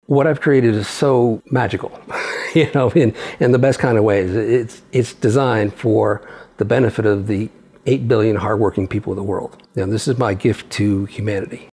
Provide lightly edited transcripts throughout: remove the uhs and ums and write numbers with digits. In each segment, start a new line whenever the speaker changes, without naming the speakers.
what I've created is so magical, you know, in the best kind of ways. It's designed for the benefit of the 8 billion hardworking people of the world. You know, this is my gift to humanity.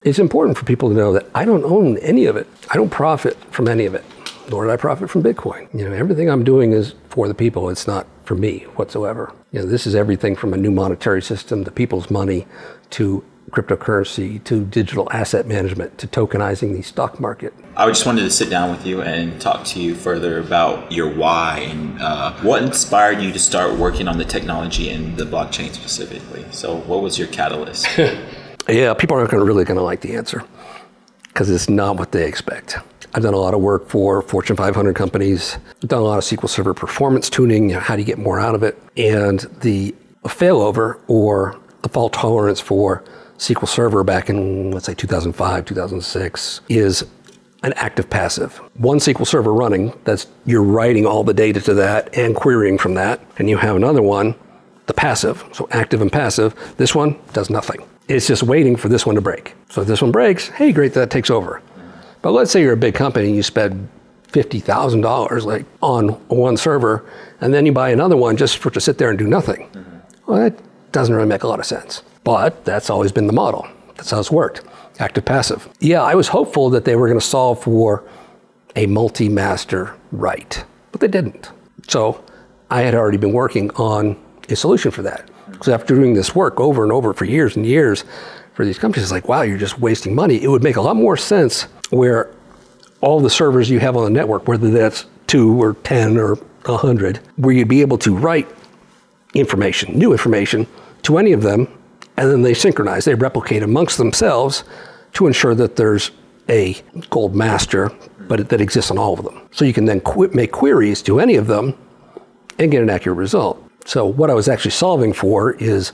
It's important for people to know that I don't own any of it. I don't profit from any of it, nor do I profit from Bitcoin. You know, everything I'm doing is for the people. It's not for me whatsoever. You know, this is everything from a new monetary system to people's money to cryptocurrency to digital asset management to tokenizing the stock market.
I just wanted to sit down with you and talk to you further about your why and what inspired you to start working on the technology and the blockchain specifically. So what was your catalyst?
Yeah, people aren't really going to like the answer because it's not what they expect. I've done a lot of work for Fortune 500 companies. I've done a lot of SQL Server performance tuning, you know, how do you get more out of it? And the failover or the fault tolerance for SQL Server back in, let's say, 2005, 2006, is an active passive. One SQL Server running, that's you're writing all the data to that and querying from that. And you have another one, the passive, so active and passive. This one does nothing. It's just waiting for this one to break. So if this one breaks, hey, great, that takes over. But let's say you're a big company and you spend $50,000 like on one server, and then you buy another one just to sit there and do nothing. Well, that doesn't really make a lot of sense. But that's always been the model. That's how it's worked. Active passive. Yeah, I was hopeful that they were going to solve for a multi-master write, but they didn't. So I had already been working on a solution for that. Because after doing this work over and over for years and years for these companies, it's like, wow, you're just wasting money. It would make a lot more sense where all the servers you have on the network, whether that's 2 or 10 or 100, where you'd be able to write information, new information, to any of them, and then they synchronize, they replicate amongst themselves to ensure that there's a gold master, but that exists on all of them. So you can then make queries to any of them and get an accurate result. So what I was actually solving for is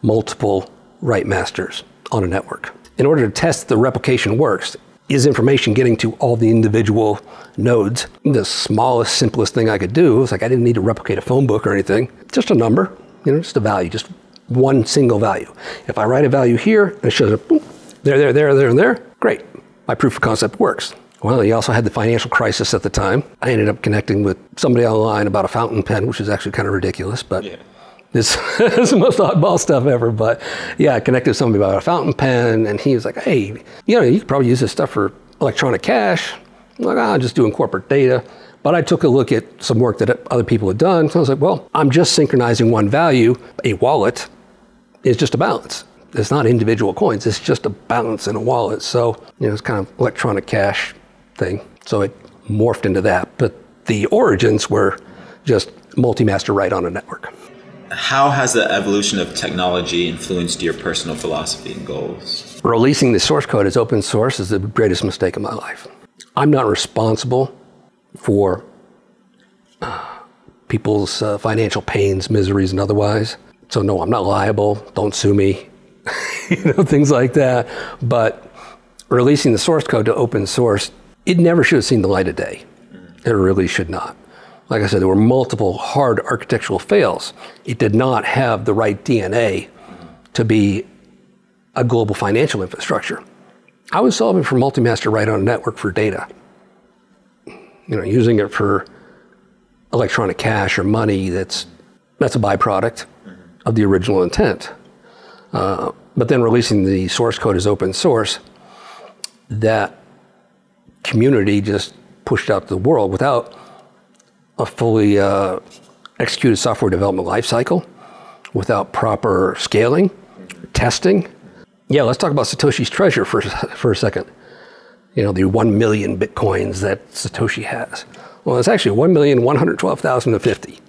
multiple write masters on a network. In order to test the replication works, is information getting to all the individual nodes? The smallest, simplest thing I could do was like, I didn't need to replicate a phone book or anything, just a number, you know, just a value, just one single value. If I write a value here and it shows up, boom, there, and there, great. My proof of concept works. Well, you also had the financial crisis at the time. I ended up connecting with somebody online about a fountain pen, which is actually kind of ridiculous, but yeah. This is the most oddball stuff ever. But yeah, I connected with somebody about a fountain pen, and he was like, hey, you know, you could probably use this stuff for electronic cash. I'm like, I'm just doing corporate data. But I took a look at some work that other people had done. So I was like, well, I'm just synchronizing one value. A wallet is just a balance. It's not individual coins. It's just a balance in a wallet. So, you know, it's kind of electronic cash thing. So it morphed into that. But the origins were just multi-master write on a network.
How has the evolution of technology influenced your personal philosophy and goals?
Releasing the source code as open source is the greatest mistake of my life. I'm not responsible for people's financial pains, miseries, and otherwise. So no, I'm not liable. Don't sue me. You know, things like that. But releasing the source code to open source, it never should have seen the light of day. It really should not. Like I said, there were multiple hard architectural fails. It did not have the right DNA to be a global financial infrastructure. I was solving for multi-master write on a network for data. You know, using it for electronic cash or money, that's a byproduct of the original intent. But then releasing the source code as open source, that community just pushed out to the world without a fully executed software development lifecycle, without proper scaling, testing. Yeah, let's talk about Satoshi's treasure for a second. You know, the 1 million Bitcoins that Satoshi has. Well, it's actually 1,112,050.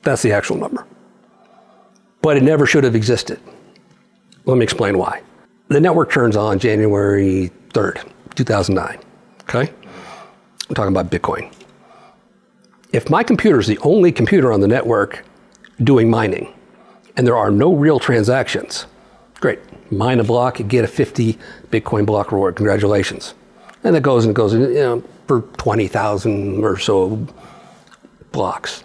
That's the actual number. But it never should have existed. Let me explain why. The network turns on January 3rd, 2009, okay? I'm talking about Bitcoin. If my computer is the only computer on the network doing mining, and there are no real transactions, great. Mine a block, get a 50 Bitcoin block reward, congratulations. And it goes, you know, for 20,000 or so blocks.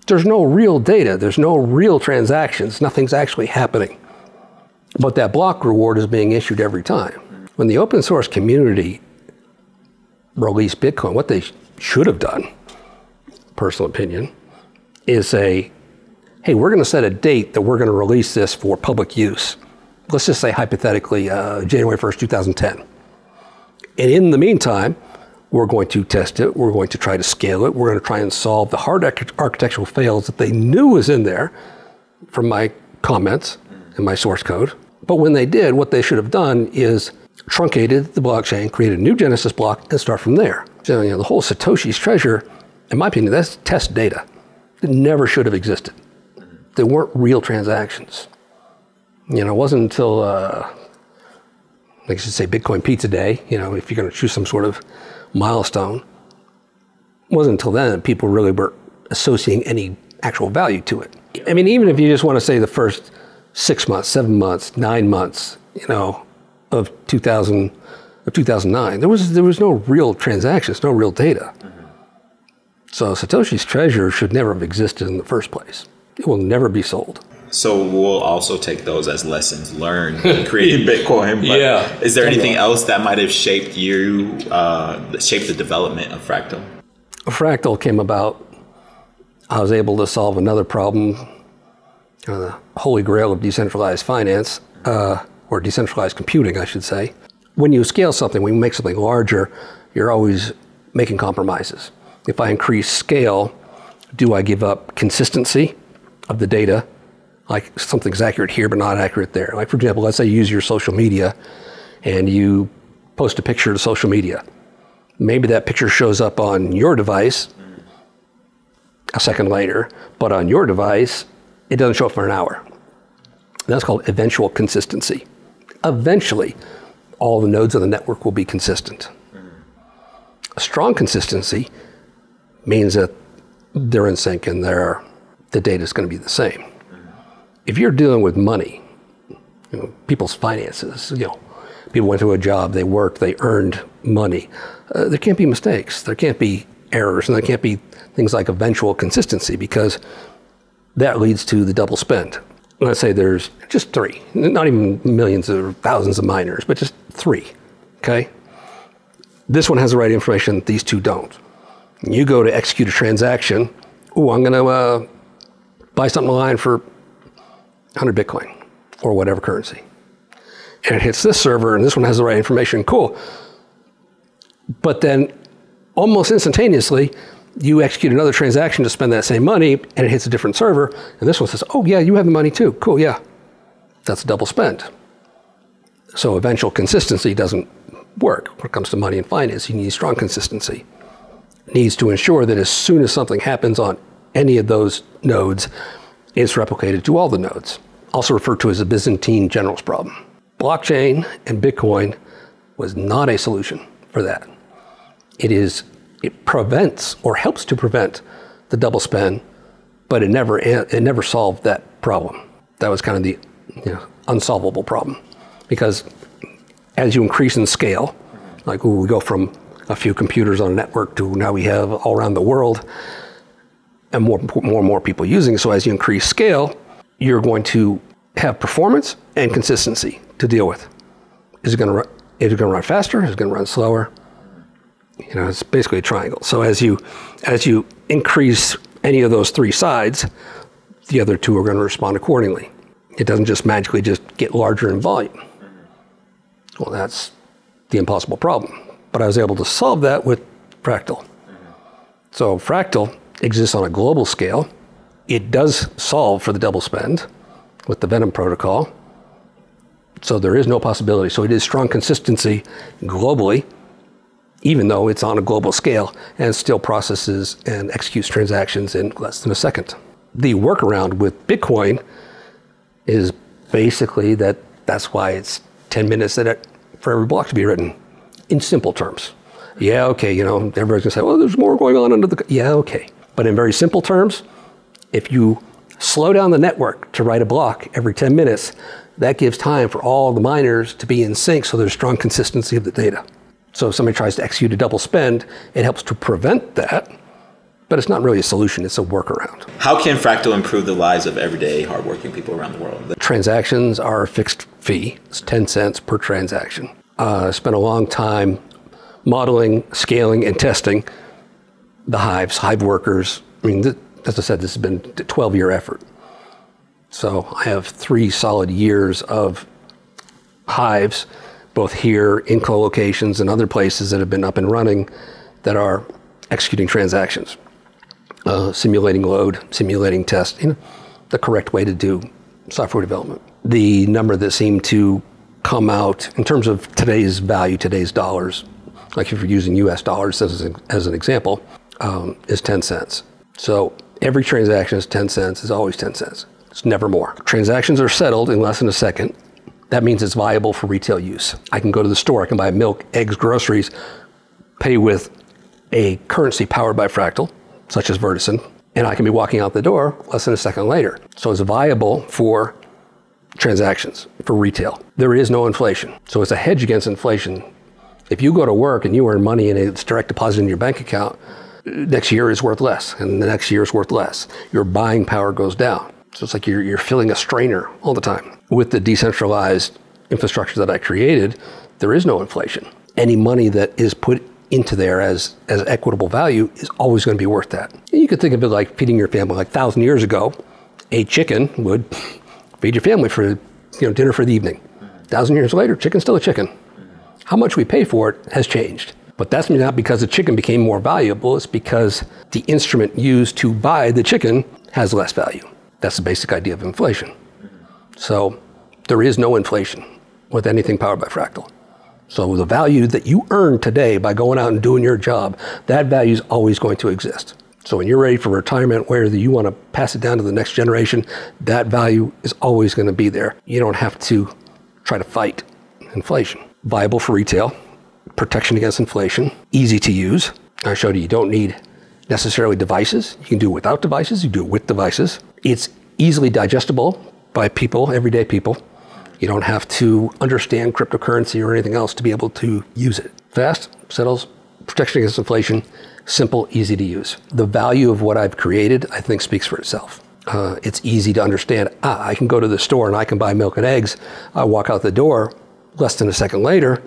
There's no real data, there's no real transactions, nothing's actually happening. But that block reward is being issued every time. When the open source community released Bitcoin, what they should have done, personal opinion, is say, hey, we're going to set a date that we're going to release this for public use. Let's just say hypothetically January 1st, 2010. And in the meantime, we're going to test it. We're going to try to scale it. We're going to try and solve the hard architectural fails that they knew was in there from my comments and my source code. But when they did, what they should have done is truncated the blockchain, created a new Genesis block, and start from there. So, the whole Satoshi's treasure, in my opinion, that's test data. It never should have existed. They weren't real transactions. It wasn't until, like I should say, Bitcoin Pizza Day, if you're going to choose some sort of milestone, it wasn't until then that people really were associating any actual value to it. I mean, even if you just want to say the first 6 months, 7 months, 9 months, of 2009, there was no real transactions, no real data. So Satoshi's treasure should never have existed in the first place. It will never be sold.
So we'll also take those as lessons learned in creating Bitcoin. But
yeah.
Is there anything else that might have shaped you, shaped the development of Fractal?
Fractal came about, I was able to solve another problem, the holy grail of decentralized finance, or decentralized computing, I should say. When you scale something, when you make something larger, you're always making compromises. If I increase scale, do I give up consistency of the data? Like something's accurate here, but not accurate there. Like for example, let's say you use your social media and you post a picture to social media. Maybe that picture shows up on your device a second later, but on your device, it doesn't show up for an hour. That's called eventual consistency. Eventually, all the nodes of the network will be consistent. A strong consistency means that they're in sync and the data is going to be the same. If you're dealing with money, people's finances, people went to a job, they worked, they earned money. There can't be mistakes. There can't be errors, and there can't be things like eventual consistency, because that leads to the double spend. Let's say there's just 3, not even millions or thousands of miners, but just 3, okay? This one has the right information, these 2 don't. You go to execute a transaction, I'm gonna buy something online for 100 Bitcoin, or whatever currency. And it hits this server, and this one has the right information, cool. But then, almost instantaneously, you execute another transaction to spend that same money, and it hits a different server, and this one says, oh yeah, you have the money too, cool, yeah. That's a double spend. So eventual consistency doesn't work when it comes to money and finance. You need strong consistency. It needs to ensure that as soon as something happens on any of those nodes, it's replicated to all the nodes. Also referred to as a Byzantine generals problem. Blockchain and Bitcoin was not a solution for that. It prevents or helps to prevent the double spend, but it never solved that problem. That was kind of the unsolvable problem, because as you increase in scale, like we go from a few computers on a network to now we have all around the world, and more and more people using it. So as you increase scale, you're going to have performance and consistency to deal with. Is it going to run faster? Is it going to run slower? It's basically a triangle. So as you increase any of those 3 sides, the other 2 are going to respond accordingly. It doesn't just magically just get larger in volume. Well, that's the impossible problem. But I was able to solve that with Fractal. So Fractal exists on a global scale. It does solve for the double spend with the Venom protocol. So there is no possibility. So it is strong consistency globally, even though it's on a global scale, and still processes and executes transactions in less than a second. The workaround with Bitcoin is basically that's why it's 10 minutes for every block to be written, in simple terms. Yeah, okay, everybody's gonna say, well, there's more going on under the, yeah, okay. But in very simple terms, if you slow down the network to write a block every 10 minutes, that gives time for all the miners to be in sync, so there's strong consistency of the data. So if somebody tries to execute a double spend, it helps to prevent that, but it's not really a solution, it's a workaround.
How can Fractal improve the lives of everyday hardworking people around the world?
Transactions are a fixed fee. It's 10 cents per transaction. Spent a long time modeling, scaling, and testing the hives, hive workers. I mean, as I said, this has been a 12-year effort. So I have 3 solid years of hives, both here in co-locations and other places that have been up and running that are executing transactions, simulating load, simulating test, the correct way to do software development. The number that seemed to come out in terms of today's value, today's dollars, like if you're using US dollars as an example, is 10 cents. So every transaction is 10 cents, is always 10 cents. It's never more. Transactions are settled in less than a second. That means it's viable for retail use. I can go to the store, I can buy milk, eggs, groceries, pay with a currency powered by Fractal, such as Vertisan, and I can be walking out the door less than a second later. So it's viable for transactions, for retail. There is no inflation. So it's a hedge against inflation. If you go to work and you earn money and it's direct deposited in your bank account, next year is worth less, and the next year is worth less. Your buying power goes down. So it's like you're filling a strainer all the time. With the decentralized infrastructure that I created, there is no inflation. Any money that is put into there as equitable value is always going to be worth that. And you could think of it like feeding your family. Like 1,000 years ago, a chicken would feed your family for dinner for the evening. 1,000 years later, chicken's still a chicken. How much we pay for it has changed. But that's not because the chicken became more valuable, it's because the instrument used to buy the chicken has less value. That's the basic idea of inflation. So there is no inflation with anything powered by Fractal. So the value that you earn today by going out and doing your job, that value is always going to exist. So when you're ready for retirement, whether you want to pass it down to the next generation, that value is always going to be there. You don't have to try to fight inflation. Viable for retail, protection against inflation, easy to use. I showed you don't need necessarily devices. You can do it without devices, you do it with devices. It's easily digestible by people, everyday people. You don't have to understand cryptocurrency or anything else to be able to use it. Fast, settles, protection against inflation, simple, easy to use. The value of what I've created, I think, speaks for itself. It's easy to understand. I can go to the store and I can buy milk and eggs. I walk out the door less than a second later,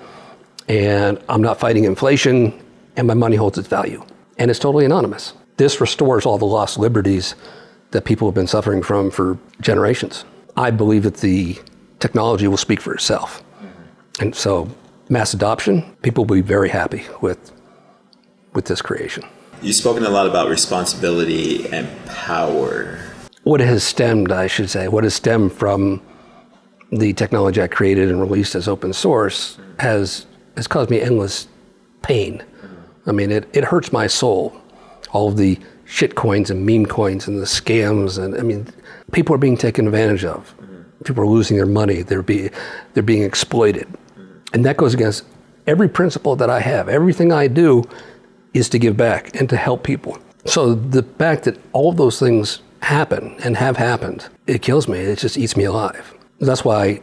and I'm not fighting inflation, and my money holds its value. And it's totally anonymous. This restores all the lost liberties that people have been suffering from for generations. I believe that the technology will speak for itself. And so mass adoption, people will be very happy with this creation.
You've spoken a lot about responsibility and power.
What has stemmed, I should say, what has stemmed from the technology I created and released as open source has caused me endless pain. I mean, it hurts my soul. All of the shit coins and meme coins and the scams, and I mean, people are being taken advantage of. People are losing their money. They're being exploited. And that goes against every principle that I have. Everything I do is to give back and to help people. So the fact that all of those things happen and have happened, it kills me. It just eats me alive. That's why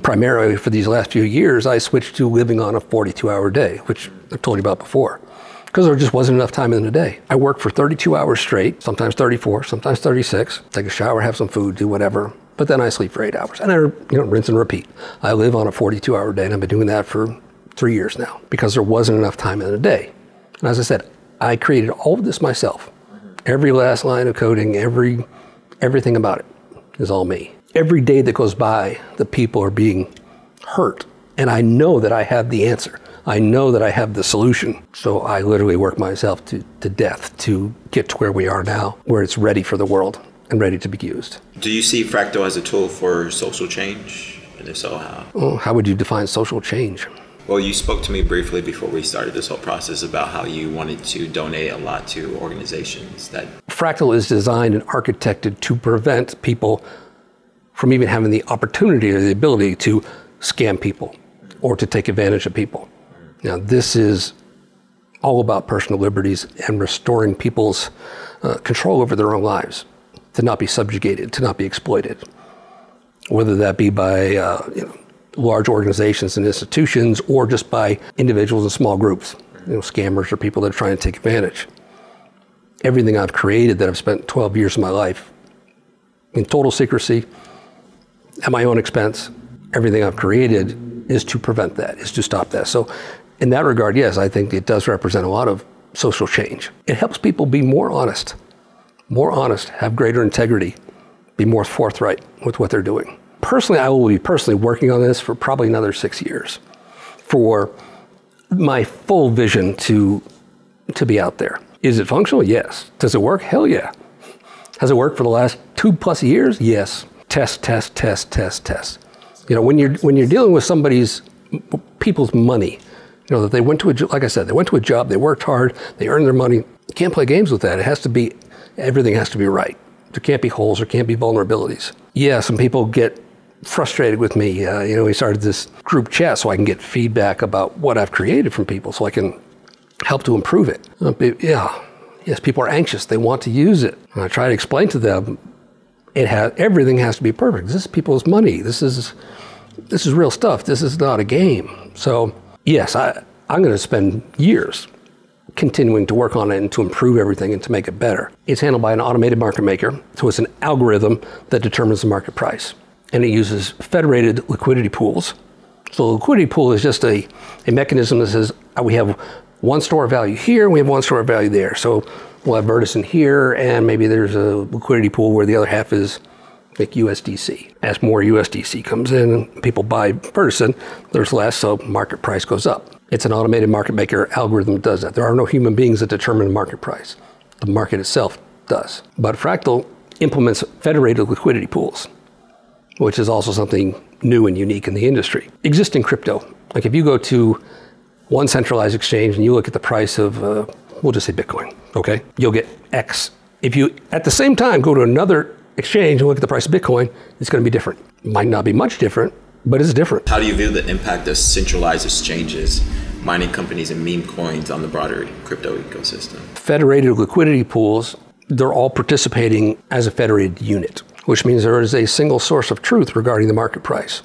primarily for these last few years, I switched to living on a 42-hour day, which I've told you about before, because there just wasn't enough time in the day. I work for 32 hours straight, sometimes 34, sometimes 36, take a shower, have some food, do whatever, but then I sleep for 8 hours, and I rinse and repeat. I live on a 42-hour day, and I've been doing that for 3 years now, because there wasn't enough time in the day. And as I said, I created all of this myself. Every last line of coding, everything about it is all me. Every day that goes by, the people are being hurt, and I know that I have the answer. I know that I have the solution. So I literally work myself to death to get to where we are now, where it's ready for the world and ready to be used.
Do you see Fractal as a tool for social change? And if so, how?
Well, how would you define social change?
Well, you spoke to me briefly before we started this whole process about how you wanted to donate a lot to organizations that...
Fractal is designed and architected to prevent people from even having the opportunity or the ability to scam people or to take advantage of people. Now, this is all about personal liberties and restoring people's control over their own lives, to not be subjugated, to not be exploited, whether that be by large organizations and institutions or just by individuals and small groups, scammers or people that are trying to take advantage. Everything I've created that I've spent 12 years of my life in total secrecy, at my own expense, everything I've created is to prevent that, is to stop that. So in that regard, yes, I think it does represent a lot of social change. It helps people be more honest, have greater integrity, be more forthright with what they're doing. Personally, I will be personally working on this for probably another 6 years for my full vision to be out there. Is it functional? Yes. Does it work? Hell yeah. Has it worked for the last 2+ years? Yes. Test. You know, when you're dealing with people's money, you know, that they went to like I said, they went to a job, they worked hard, they earned their money. You can't play games with that. Everything has to be right. There can't be holes, there can't be vulnerabilities. Yeah, some people get frustrated with me. You know, we started this group chat so I can get feedback about what I've created from people so I can help to improve it. Yes, people are anxious. They want to use it. And I try to explain to them, everything has to be perfect. This is people's money. This is real stuff. This is not a game. So yes, I'm going to spend years continuing to work on it and to improve everything and to make it better. It's handled by an automated market maker. So it's an algorithm that determines the market price. And it uses federated liquidity pools. So the liquidity pool is just a mechanism that says we have one store of value here, we have one store of value there. So we'll have Vertisan here, and maybe there's a liquidity pool where the other half is like USDC. As more USDC comes in, people buy Vertisan, there's less, so market price goes up. It's an automated market maker algorithm that does that. There are no human beings that determine the market price. The market itself does. But Fractal implements federated liquidity pools, which is also something new and unique in the industry. Existing crypto, like if you go to one centralized exchange and you look at the price of, we'll just say Bitcoin, okay? You'll get X. If you, at the same time, go to another exchange and look at the price of Bitcoin, it's gonna be different. Might not be much different, but it's different.
How do you view the impact of centralized exchanges, mining companies, and meme coins on the broader crypto ecosystem?
Federated liquidity pools, they're all participating as a federated unit, which means there is a single source of truth regarding the market price,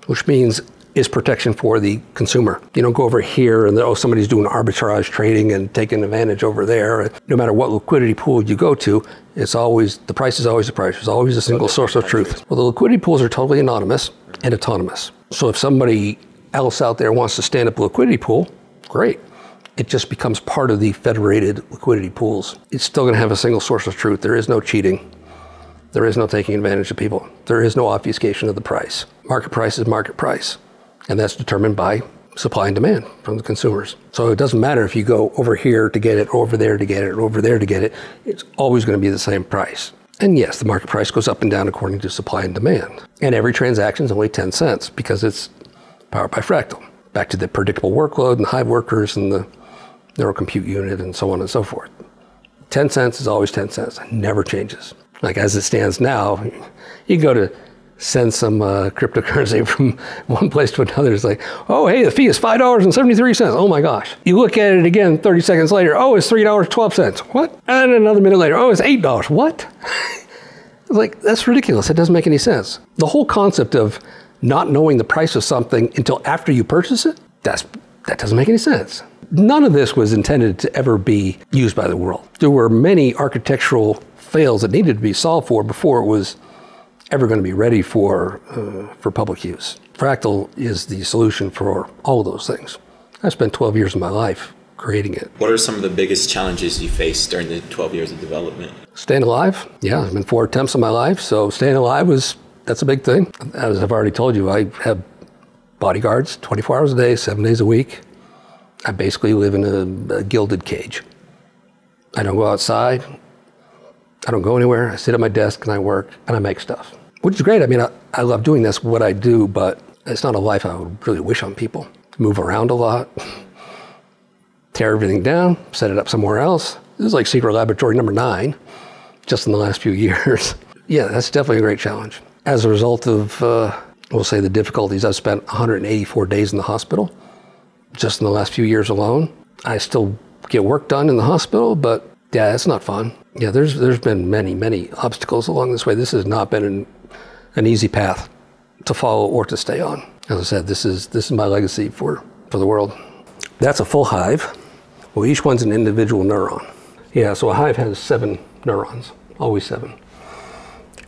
which means is protection for the consumer. You don't go over here and somebody's doing arbitrage trading and taking advantage over there. No matter what liquidity pool you go to, the price is always the price. There's always a single source of truth. Well, the liquidity pools are totally anonymous and autonomous. So if somebody else out there wants to stand up a liquidity pool, great. It just becomes part of the federated liquidity pools. It's still gonna have a single source of truth. There is no cheating. There is no taking advantage of people. There is no obfuscation of the price. Market price is market price. And that's determined by supply and demand from the consumers. So it doesn't matter if you go over here to get it, or over there to get it, or over there to get it. It's always going to be the same price. And yes, the market price goes up and down according to supply and demand. And every transaction is only 10 cents because it's powered by Fractal. Back to the predictable workload and the Hive workers and the neural compute unit and so on and so forth. 10 cents is always 10 cents. It never changes. Like as it stands now, you go to send some cryptocurrency from one place to another. It's like, oh, hey, the fee is $5.73. Oh my gosh. You look at it again 30 seconds later. Oh, it's $3.12. What? And another minute later, oh, it's $8. What? It's like, that's ridiculous. It doesn't make any sense. The whole concept of not knowing the price of something until after you purchase it, that doesn't make any sense. None of this was intended to ever be used by the world. There were many architectural fails that needed to be solved for before it was ever going to be ready for public use. Fractal is the solution for all of those things. I spent 12 years of my life creating it.
What are some of the biggest challenges you faced during the 12 years of development?
Staying alive. Yeah, there's been 4 attempts in my life, so staying alive that's a big thing. As I've already told you, I have bodyguards 24 hours a day, 7 days a week. I basically live in a gilded cage. I don't go outside. I don't go anywhere. I sit at my desk and I work and I make stuff, which is great. I mean, I love doing this, what I do, but it's not a life I would really wish on people. Move around a lot, tear everything down, set it up somewhere else. This is like secret laboratory number 9, just in the last few years. Yeah, that's definitely a great challenge. As a result of, we'll say the difficulties, I've spent 184 days in the hospital, just in the last few years alone. I still get work done in the hospital, but yeah, it's not fun. Yeah, there's been many obstacles along this way. This has not been an easy path to follow or to stay on. As I said, this is my legacy for the world. That's a full hive. Well, each one's an individual neuron. Yeah, so a hive has 7 neurons, always 7.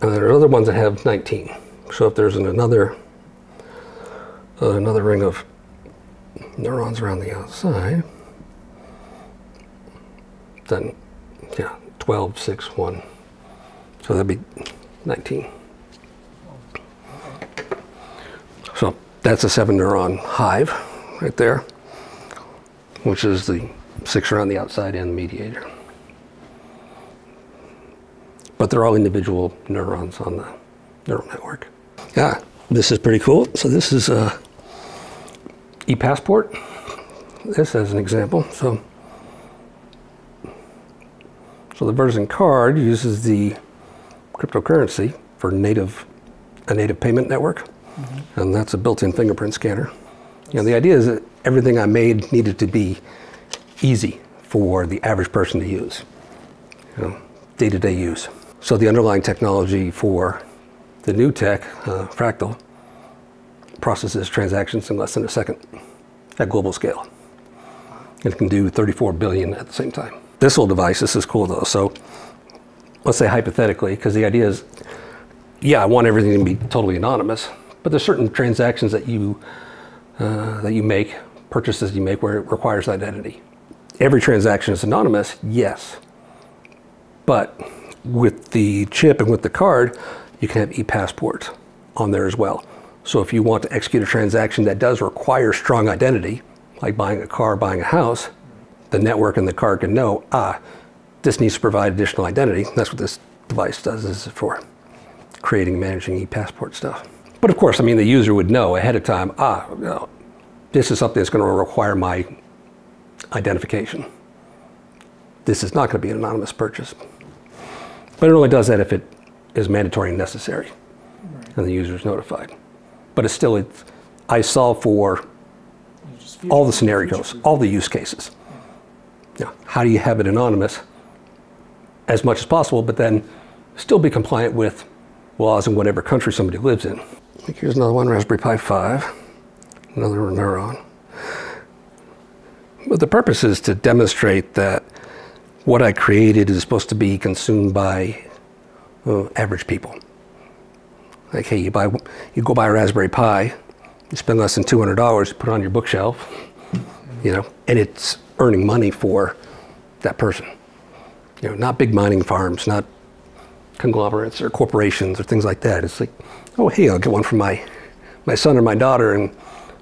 And there are other ones that have 19. So if there's another Another ring of neurons around the outside. Then, yeah, 12, 6, 1. So that'd be 19. So that's a 7 neuron hive right there, which is the 6 around the outside and the mediator. But they're all individual neurons on the neural network. Yeah, this is pretty cool. So this is a e-passport. This as an example. So the Vertisan card uses the cryptocurrency for a native payment network. Mm-hmm. And that's a built-in fingerprint scanner. You know, the idea is that everything I made needed to be easy for the average person to use, you know, day-to-day use. So the underlying technology for the new tech, Fractal, processes transactions in less than a second at global scale. It can do 34 billion at the same time. This little device, this is cool though. So let's say hypothetically, because the idea is, yeah, I want everything to be totally anonymous, but there's certain transactions that you make, purchases you make, where it requires identity. Every transaction is anonymous, yes. But with the chip and with the card, you can have e-passports on there as well. So if you want to execute a transaction that does require strong identity, like buying a car, buying a house, the network and the card can know, this needs to provide additional identity. That's what this device does. This is for creating and managing e-passport stuff. But of course, I mean, the user would know ahead of time, this is something that's going to require my identification. This is not going to be an anonymous purchase. But it only does that if it is mandatory and necessary, right, and the user is notified. But it's still, I solve for all the scenarios, all the use cases. Yeah. How do you have it anonymous as much as possible, but then still be compliant with laws in whatever country somebody lives in? Here's another one, Raspberry Pi 5, another neuron. But the purpose is to demonstrate that what I created is supposed to be consumed by average people. Like, hey, you go buy a Raspberry Pi, you spend less than $200, you put it on your bookshelf, you know, and it's earning money for that person. You know, not big mining farms, not conglomerates or corporations or things like that. It's like, oh, hey, I'll get one for my son or my daughter and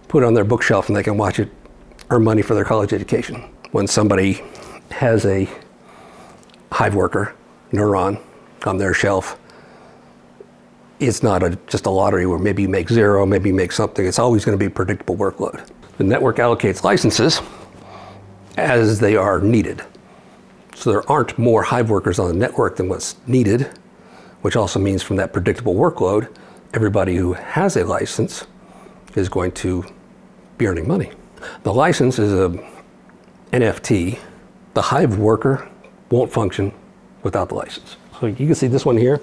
put it on their bookshelf and they can watch it, earn money for their college education. When somebody has a hive worker neuron on their shelf, it's not just a lottery where maybe you make zero, maybe you make something. It's always going to be a predictable workload. The network allocates licenses as they are needed. So there aren't more hive workers on the network than what's needed, which also means from that predictable workload, everybody who has a license is going to be earning money. The license is a NFT. The hive worker won't function without the license. So you can see this one here.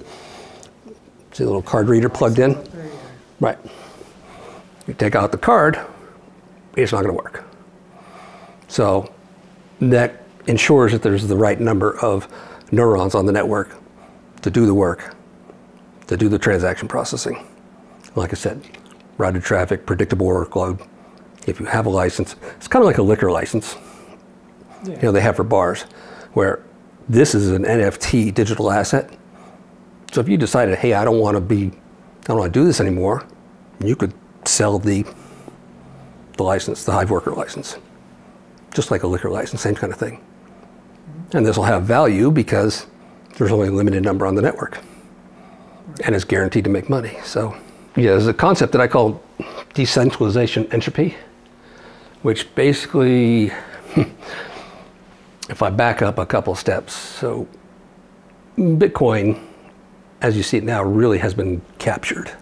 See the little card reader plugged in? Right. You take out the card, it's not going to work. So that ensures that there's the right number of neurons on the network to do the work, to do the transaction processing. Like I said, routed traffic, predictable workload. If you have a license, it's kind of like a liquor license, you know, they have for bars, where this is an NFT digital asset. So if you decided, hey, I don't want to do this anymore, you could sell the license, the hive worker license, just like a liquor license, same kind of thing. And this will have value because there's only a limited number on the network, and it's guaranteed to make money. So yeah, there's a concept that I call decentralization entropy, which basically, if I back up a couple steps, so Bitcoin, as you see it now, really has been captured. I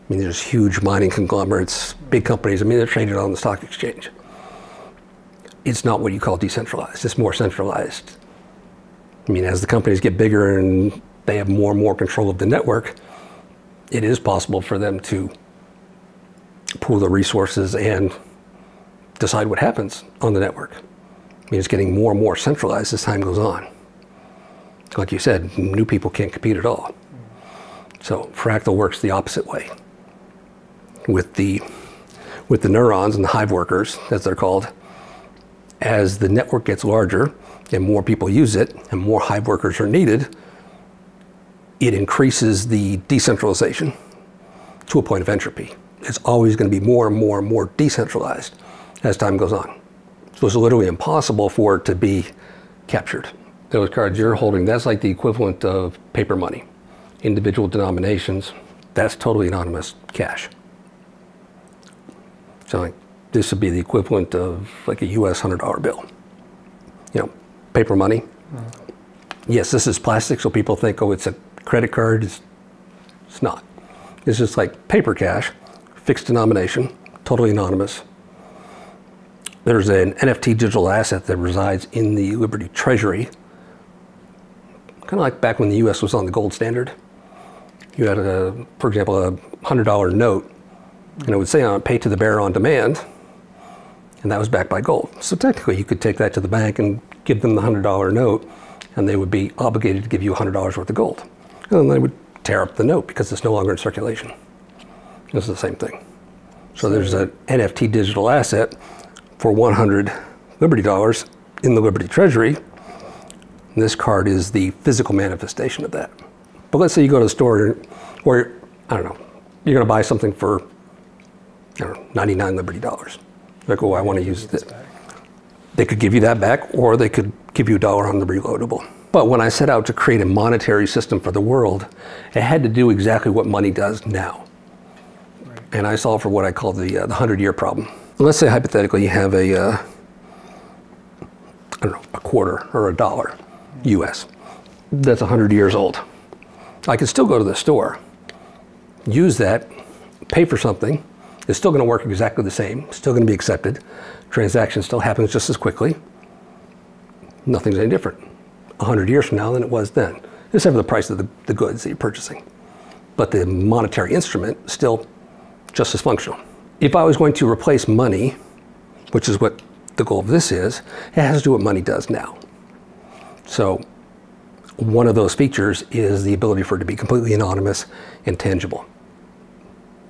mean, there's huge mining conglomerates, big companies. I mean, they're traded on the stock exchange. It's not what you call decentralized. It's more centralized. I mean, as the companies get bigger and they have more and more control of the network, it is possible for them to pool the resources and decide what happens on the network. I mean, it's getting more and more centralized as time goes on. Like you said, new people can't compete at all. So Fractal works the opposite way. With the with the neurons and the hive workers, as they're called. As the network gets larger and more people use it and more hive workers are needed, it increases the decentralization to a point of entropy. It's always going to be more and more and more decentralized as time goes on. So it's literally impossible for it to be captured. Those cards you're holding, that's like the equivalent of paper money. Individual denominations, that's totally anonymous cash. So like, this would be the equivalent of like a US $100 bill. You know, paper money. Yes, this is plastic, so people think, oh, it's a credit card. It's not. It's just like paper cash, fixed denomination, totally anonymous. There's an NFT digital asset that resides in the Liberty Treasury. Kind of like back when the US was on the gold standard. You had, for example, a $100 note, and it would say on it, pay to the bearer on demand, and that was backed by gold. So technically you could take that to the bank and give them the $100 note, and they would be obligated to give you $100 worth of gold. And then they would tear up the note because it's no longer in circulation. This is the same thing. So there's an NFT digital asset for 100 Liberty dollars in the Liberty Treasury. And this card is the physical manifestation of that. But let's say you go to the store where, I don't know, you're going to buy something for, I don't know, 99 Liberty dollars. Like, oh, I want to use this. They could give you that back, or they could give you $1 on the reloadable. But when I set out to create a monetary system for the world, it had to do exactly what money does now. Right. And I solved for what I call the 100-year problem. Let's say hypothetically you have a, I don't know, a quarter or a dollar US that's 100 years old. I can still go to the store, use that, pay for something. It's still going to work exactly the same, still going to be accepted. Transaction still happens just as quickly. Nothing's any different 100 years from now than it was then, except for the price of the goods that you're purchasing. But the monetary instrument is still just as functional. If I was going to replace money, which is what the goal of this is, it has to do what money does now. So one of those features is the ability for it to be completely anonymous and tangible.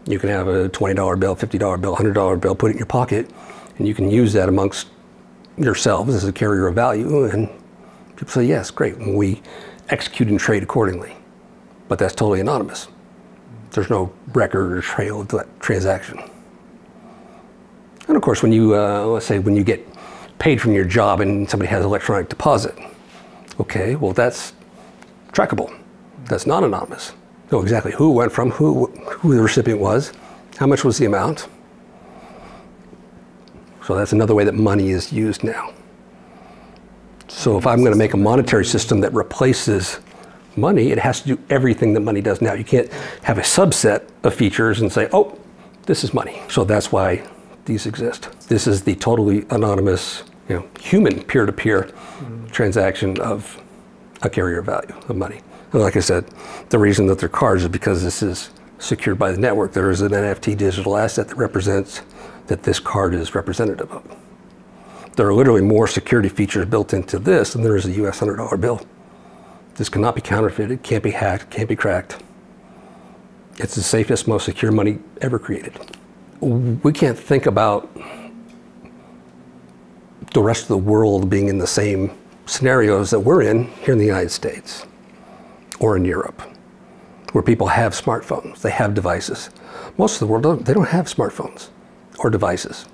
You can have a $20 bill, $50 bill, $100 bill, put it in your pocket, and you can use that amongst yourselves as a carrier of value. And people say, yes, great, and we execute and trade accordingly. But that's totally anonymous. There's no record or trail of that transaction. And of course, when you, let's say when you get paid from your job and somebody has electronic deposit, okay, well that's trackable. That's not anonymous. Know exactly who it went from, who the recipient was, how much was the amount. So that's another way that money is used now. So if I'm going to make a monetary system that replaces money, it has to do everything that money does now. You can't have a subset of features and say, oh, this is money. So that's why these exist. This is the totally anonymous, human peer-to-peer transaction of a carrier of value, of money. And like I said, the reason that they're cards is because this is secured by the network. There is an NFT digital asset that represents that this card is representative of. There are literally more security features built into this than there is a US $100 bill. This cannot be counterfeited, can't be hacked, can't be cracked. It's the safest, most secure money ever created. We can't think about the rest of the world being in the same scenarios that we're in here in the United States or in Europe, where people have smartphones, they have devices. Most of the world, they don't have smartphones or devices.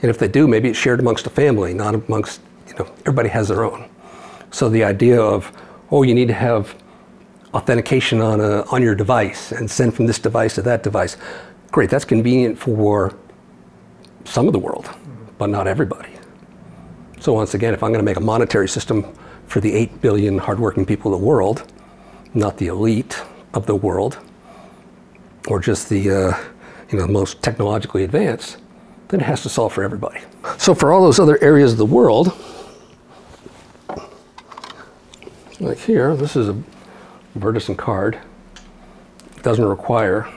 And if they do, maybe it's shared amongst a family, not amongst, everybody has their own. So the idea of, oh, you need to have authentication on your device and send from this device to that device. Great, that's convenient for some of the world, but not everybody. So once again, if I'm going to make a monetary system for the 8 billion hardworking people of the world, not the elite of the world, or just the most technologically advanced, then it has to solve for everybody. So for all those other areas of the world, like here, this is a Vertisan card. It doesn't require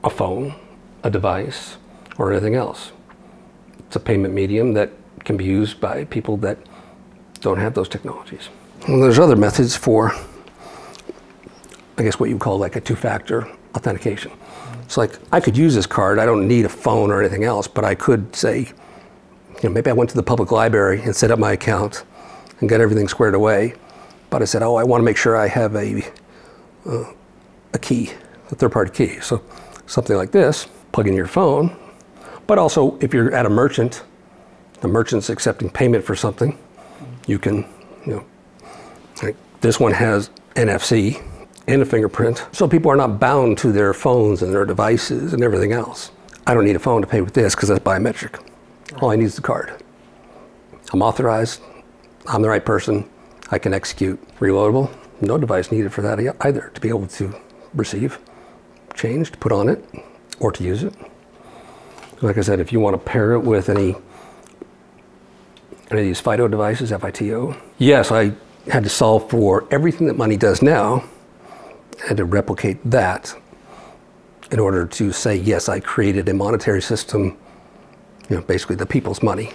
a phone, a device, or anything else. It's a payment medium that can be used by people that don't have those technologies. And there's other methods for, I guess, what you call like a two-factor authentication. It's like, I could use this card, I don't need a phone or anything else, but I could say, maybe I went to the public library and set up my account and got everything squared away, but I said, oh, I want to make sure I have a key, a third-party key. So something like this, plug in your phone, but also if you're at a merchant, the merchant's accepting payment for something, you can, like this one has NFC and a fingerprint, so people are not bound to their phones and their devices and everything else. I don't need a phone to pay with this because that's biometric. All I need is the card. I'm authorized, I'm the right person, I can execute. Reloadable, no device needed for that either, to be able to receive, change, to put on it, or to use it. Like I said, if you want to pair it with any of these FIDO devices, FITO, yes, I had to solve for everything that money does now, and to replicate that in order to say, yes, I created a monetary system, basically the people's money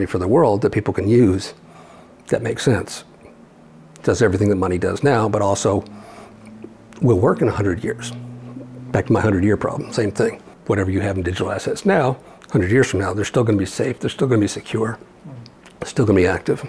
for the world that people can use, that makes sense. Does everything that money does now, but also will work in 100 years. Back to my 100-year problem, same thing. Whatever you have in digital assets now, 100 years from now, they're still going to be safe, they're still going to be secure, still going to be active.